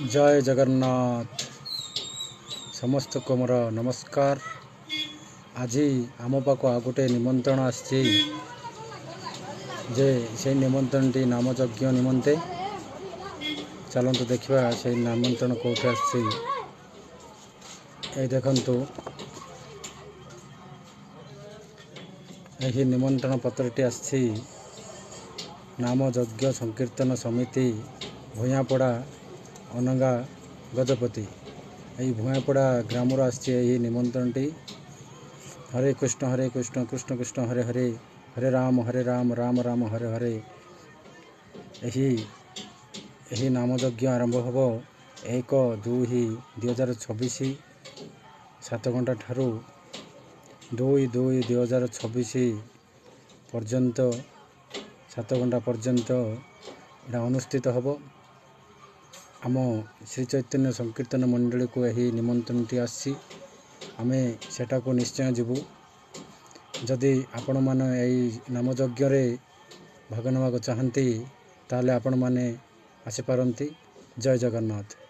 जय जगन्नाथ समस्त को मोर नमस्कार। आज आम पाक आ गोटे निमंत्रण आसी जे से निमंत्रण टी नामयज्ञ निमंते चलतु देखा से निमंत्रण कौटे आसी देखु यही निमंत्रण पत्रटी आसी नामयज्ञ संकीर्तन समिति भूयापड़ा अनंगा गजपति यही भूयापड़ा ग्रामर आसी निमंत्रण टी। हरे कृष्ण कृष्ण कृष्ण हरे हरे हरे राम राम राम हरे हरे। यही नामयज्ञ आरंभ होब 1-2-2026 7 घंटा ठारू 2-2-2026 पर्यंत 7 घंटा पर्यंत यहाँ अनुष्ठित होब। आम श्री चैतन्य संकीर्तन मंडली को यही निमंत्रण टी आसी आमे सेटा को निश्चय जीवु। जदि आपण माने यही नामयज्ञ रे भाग नेबाक चाहती ताले आपण माने आसी पारंती। जय जगन्नाथ।